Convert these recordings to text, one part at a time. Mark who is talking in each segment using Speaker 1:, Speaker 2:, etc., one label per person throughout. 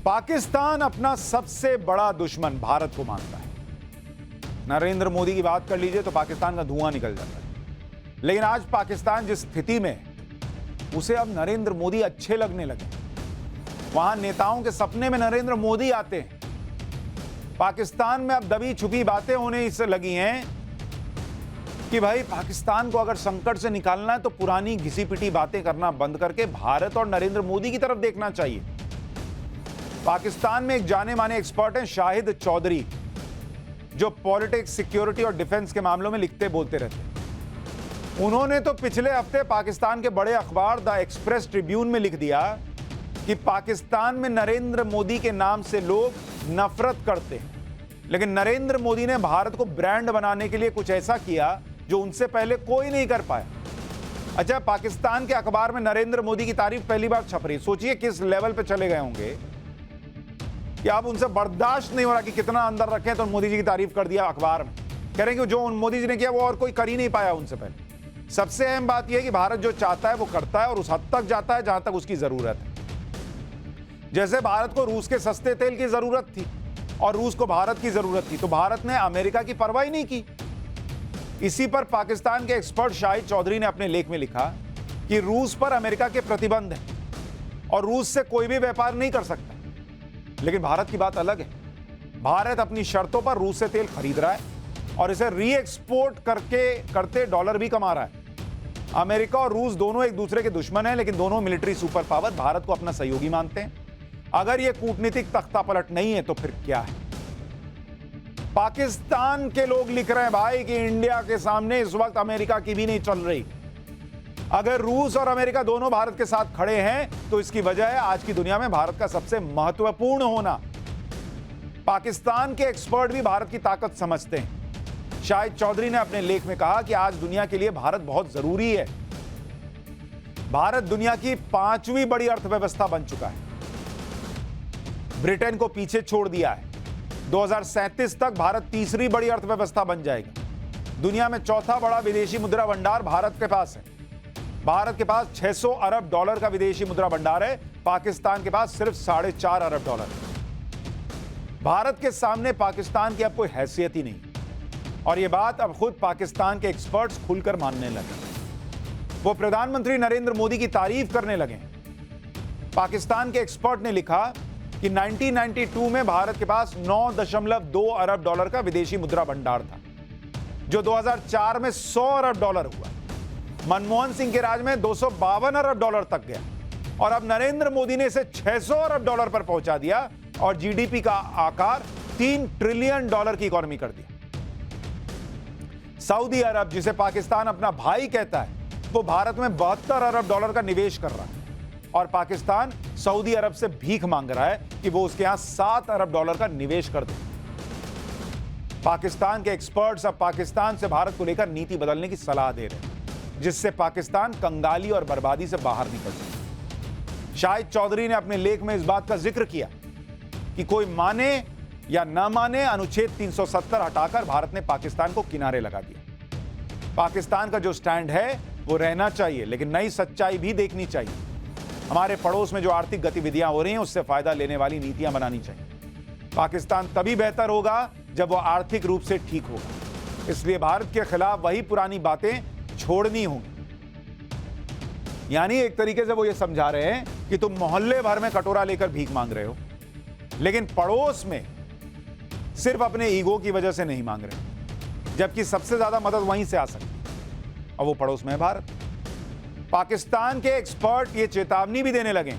Speaker 1: पाकिस्तान अपना सबसे बड़ा दुश्मन भारत को मानता है। नरेंद्र मोदी की बात कर लीजिए तो पाकिस्तान का धुआं निकल जाता है। लेकिन आज पाकिस्तान जिस स्थिति में है, उसे अब नरेंद्र मोदी अच्छे लगने लगे। वहां नेताओं के सपने में नरेंद्र मोदी आते हैं। पाकिस्तान में अब दबी छुपी बातें होने इससे लगी हैं कि भाई पाकिस्तान को अगर संकट से निकालना है तो पुरानी घिसी पिटी बातें करना बंद करके भारत और नरेंद्र मोदी की तरफ देखना चाहिए। पाकिस्तान में एक जाने माने एक्सपर्ट हैं शाहिद चौधरी, जो पॉलिटिक्स, सिक्योरिटी और डिफेंस के मामलों में लिखते बोलते रहते हैं। उन्होंने तो पिछले हफ्ते पाकिस्तान के बड़े अखबार द एक्सप्रेस ट्रिब्यून में लिख दिया कि पाकिस्तान में नरेंद्र मोदी के नाम से लोग नफरत करते हैं, लेकिन नरेंद्र मोदी ने भारत को ब्रांड बनाने के लिए कुछ ऐसा किया जो उनसे पहले कोई नहीं कर पाया। अच्छा, पाकिस्तान के अखबार में नरेंद्र मोदी की तारीफ पहली बार छप रही। सोचिए किस लेवल पे चले गए होंगे कि अब उनसे बर्दाश्त नहीं हो रहा कि कितना अंदर रखें, तो मोदी जी की तारीफ कर दिया अखबार में। कह रहे हैं कि जो मोदी जी ने किया वो और कोई कर ही नहीं पाया उनसे पहले। सबसे अहम बात यह है कि भारत जो चाहता है वो करता है और उस हद तक जाता है जहां तक उसकी जरूरत है। जैसे भारत को रूस के सस्ते तेल की जरूरत थी और रूस को भारत की जरूरत थी, तो भारत ने अमेरिका की परवाह ही नहीं की। इसी पर पाकिस्तान के एक्सपर्ट शाहिद चौधरी ने अपने लेख में लिखा कि रूस पर अमेरिका के प्रतिबंध हैं और रूस से कोई भी व्यापार नहीं कर सकता। लेकिन भारत की बात अलग है। भारत अपनी शर्तों पर रूस से तेल खरीद रहा है और इसे री एक्सपोर्ट करते डॉलर भी कमा रहा है। अमेरिका और रूस दोनों एक दूसरे के दुश्मन हैं, लेकिन दोनों मिलिट्री सुपर पावर भारत को अपना सहयोगी मानते हैं। अगर यह कूटनीतिक तख्तापलट नहीं है तो फिर क्या है? पाकिस्तान के लोग लिख रहे हैं भाई कि इंडिया के सामने इस वक्त अमेरिका की भी नहीं चल रही। अगर रूस और अमेरिका दोनों भारत के साथ खड़े हैं तो इसकी वजह है आज की दुनिया में भारत का सबसे महत्वपूर्ण होना। पाकिस्तान के एक्सपर्ट भी भारत की ताकत समझते हैं। शाहिद चौधरी ने अपने लेख में कहा कि आज दुनिया के लिए भारत बहुत जरूरी है। भारत दुनिया की 5वीं बड़ी अर्थव्यवस्था बन चुका है। ब्रिटेन को पीछे छोड़ दिया है। 2037 तक भारत 3री बड़ी अर्थव्यवस्था बन जाएगा। दुनिया में 4था बड़ा विदेशी मुद्रा भंडार भारत के पास है। भारत के पास 600 अरब डॉलर का विदेशी मुद्रा भंडार है। पाकिस्तान के पास सिर्फ 4.5 अरब डॉलर है। भारत के सामने पाकिस्तान की अब कोई हैसियत ही नहीं और यह बात अब खुद पाकिस्तान के एक्सपर्ट्स खुलकर मानने लगे। वो प्रधानमंत्री नरेंद्र मोदी की तारीफ करने लगे। पाकिस्तान के एक्सपर्ट ने लिखा कि 1992 में भारत के पास 9.2 अरब डॉलर का विदेशी मुद्रा भंडार था, जो 2004 में 100 अरब डॉलर हुआ। मनमोहन सिंह के राज में 252 अरब डॉलर तक गया और अब नरेंद्र मोदी ने इसे 600 अरब डॉलर पर पहुंचा दिया और जीडीपी का आकार 3 ट्रिलियन डॉलर की इकोनॉमी कर दिया। सऊदी अरब, जिसे पाकिस्तान अपना भाई कहता है, वो भारत में 72 अरब डॉलर का निवेश कर रहा है और पाकिस्तान सऊदी अरब से भीख मांग रहा है कि वो उसके यहां 7 अरब डॉलर का निवेश कर दे। पाकिस्तान के एक्सपर्ट्स अब पाकिस्तान से भारत को लेकर नीति बदलने की सलाह दे रहे हैं, जिससे पाकिस्तान कंगाली और बर्बादी से बाहर निकल सके। शाहिद चौधरी ने अपने लेख में इस बात का जिक्र किया कि कोई माने या न माने, अनुच्छेद 370 हटाकर भारत ने पाकिस्तान को किनारे लगा दिया। पाकिस्तान का जो स्टैंड है वो रहना चाहिए, लेकिन नई सच्चाई भी देखनी चाहिए। हमारे पड़ोस में जो आर्थिक गतिविधियां हो रही हैं उससे फायदा लेने वाली नीतियां बनानी चाहिए। पाकिस्तान तभी बेहतर होगा जब वो आर्थिक रूप से ठीक होगा। इसलिए भारत के खिलाफ वही पुरानी बातें छोड़नी होंगी। यानी एक तरीके से वो ये समझा रहे हैं कि तुम मोहल्ले भर में कटोरा लेकर भीख मांग रहे हो, लेकिन पड़ोस में सिर्फ अपने ईगो की वजह से नहीं मांग रहे, जबकि सबसे ज्यादा मदद वहीं से आ सकती है और वो पड़ोस में है भारत। पाकिस्तान के एक्सपर्ट ये चेतावनी भी देने लगे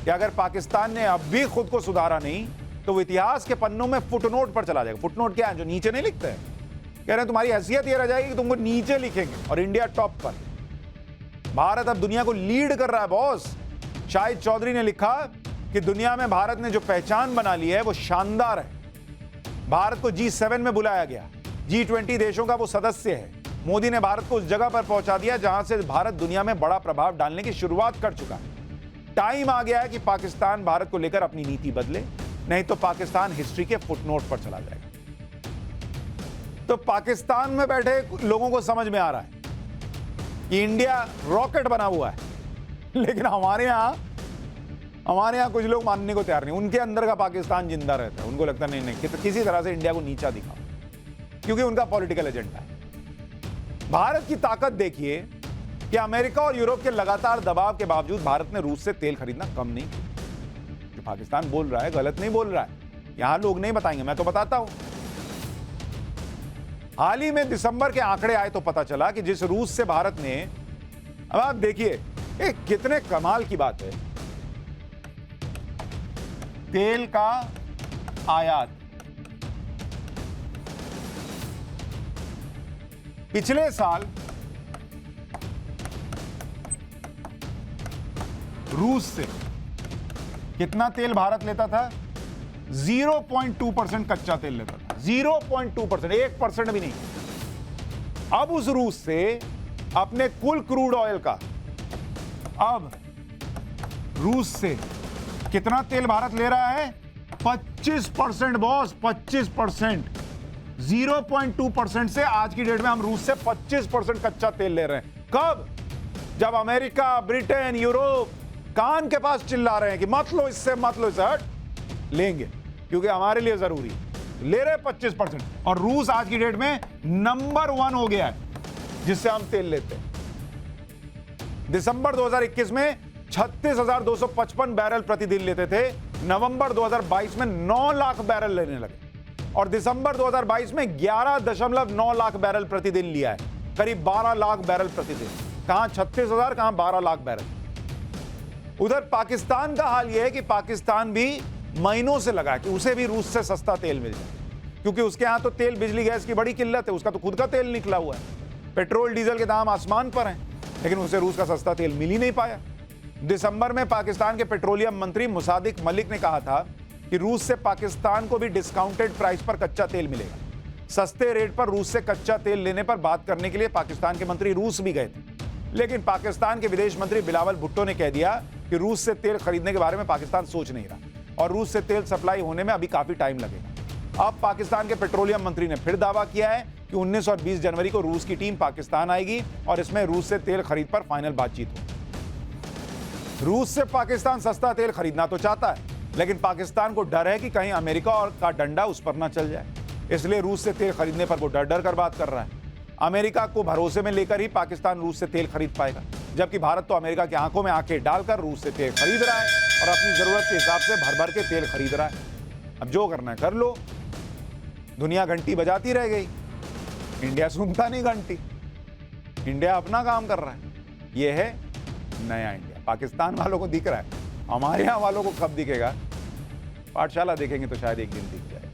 Speaker 1: कि अगर पाकिस्तान ने अब भी खुद को सुधारा नहीं तो वो इतिहास के पन्नों में फुटनोट पर चला जाएगा। फुटनोट क्या है? जो नीचे नहीं लिखते हैं। कह रहे हैं तुम्हारी हैसियत ये रह जाएगी कि तुमको नीचे लिखेंगे और इंडिया टॉप पर। भारत अब दुनिया को लीड कर रहा है बॉस। शाहिद चौधरी ने लिखा कि दुनिया में भारत ने जो पहचान बना ली है वो शानदार है। भारत को G7 में बुलाया गया। G20 देशों का वो सदस्य है। मोदी ने भारत को उस जगह पर पहुंचा दिया जहां से भारत दुनिया में बड़ा प्रभाव डालने की शुरुआत कर चुका है। टाइम आ गया है कि पाकिस्तान भारत को लेकर अपनी नीति बदले, नहीं तो पाकिस्तान हिस्ट्री के फुटनोट पर चला जाएगा। तो पाकिस्तान में बैठे लोगों को समझ में आ रहा है कि इंडिया रॉकेट बना हुआ है, लेकिन हमारे यहां हमारे यहाँ कुछ लोग मानने को तैयार नहीं, उनके अंदर का पाकिस्तान जिंदा रहता है। उनको लगता नहीं नहीं किसी तरह से इंडिया को नीचा दिखाओ, क्योंकि उनका पॉलिटिकल एजेंडा है। भारत की ताकत देखिए कि अमेरिका और यूरोप के लगातार दबाव के बावजूद भारत ने रूस से तेल खरीदना कम नहीं किया। जो पाकिस्तान बोल रहा है गलत नहीं बोल रहा है, यहां लोग नहीं बताएंगे, मैं तो बताता हूं। हाल ही में दिसंबर के आंकड़े आए तो पता चला कि जिस रूस से भारत ने, अब आप देखिए कितने कमाल की बात है, तेल का आयात पिछले साल रूस से कितना तेल भारत लेता था? 0.2% कच्चा तेल लेता था, 0.2%, 1% भी नहीं। अब उस रूस से अपने कुल क्रूड ऑयल का, अब रूस से कितना तेल भारत ले रहा है? 25% बॉस, 25%। 0.2% से आज की डेट में हम रूस से 25% कच्चा तेल ले रहे हैं। कब? जब अमेरिका, ब्रिटेन, यूरोप कान के पास चिल्ला रहे हैं कि मत लो इससे, मत लो इससे, हट लेंगे क्योंकि हमारे लिए जरूरी है। ले रहे 25%, और रूस आज की डेट में नंबर 1 हो गया है जिससे हम तेल लेते हैं। दिसंबर 2021 में 36,255 बैरल प्रतिदिन लेते थे, नवंबर 2022 में 9 लाख बैरल लेने लगे, और दिसंबर 2022 में 11.9 लाख बैरल प्रतिदिन लिया है, करीब 12 लाख बैरल प्रतिदिन। कहां 36,000, कहां 12 लाख बैरल। उधर पाकिस्तान का हाल यह है कि पाकिस्तान भी महीनों से लगा कि उसे भी रूस से सस्ता तेल मिल जाए, क्योंकि उसके यहां तो तेल, बिजली, गैस की बड़ी किल्लत है, उसका तो खुद का तेल निकला हुआ है। पेट्रोल डीजल के दाम आसमान पर हैं, लेकिन उसे रूस का सस्ता तेल मिल ही नहीं पाया। दिसंबर में पाकिस्तान के पेट्रोलियम मंत्री मुसादिक मलिक ने कहा था कि रूस से पाकिस्तान को भी डिस्काउंटेड प्राइस पर कच्चा तेल मिलेगा। सस्ते रेट पर रूस से कच्चा तेल लेने पर बात करने के लिए पाकिस्तान के मंत्री रूस भी गए थे, लेकिन पाकिस्तान के विदेश मंत्री बिलावल भुट्टो ने कह दिया कि रूस से तेल खरीदने के बारे में पाकिस्तान सोच नहीं रहा, और रूस से तेल सप्लाई होने में अभी काफी टाइम लगेगा। अब पाकिस्तान के पेट्रोलियम मंत्री ने फिर दावा किया है कि 19 और 20 जनवरी को रूस की टीम पाकिस्तान आएगी और इसमें रूस से तेल खरीद पर फाइनल बातचीत होगी। रूस से पाकिस्तान सस्ता तेल खरीदना तो चाहता है, लेकिन पाकिस्तान को डर है कि कहीं अमेरिका और का डंडा उस पर ना चल जाए, इसलिए रूस से तेल खरीदने पर वो डर डर कर बात कर रहा है। अमेरिका को भरोसे में लेकर ही पाकिस्तान रूस से तेल खरीद पाएगा, जबकि भारत तो अमेरिका की आंखों में आंखें डालकर रूस से तेल खरीद रहा है और अपनी जरूरत के हिसाब से भर भर के तेल खरीद रहा है। अब जो करना है कर लो, दुनिया घंटी बजाती रह गई, इंडिया सुनता नहीं घंटी, इंडिया अपना काम कर रहा है। यह है नया इंडिया। पाकिस्तान वालों को दिख रहा है, हमारे यहाँ वालों को कब दिखेगा? पाठशाला देखेंगे तो शायद एक दिन दिख जाए।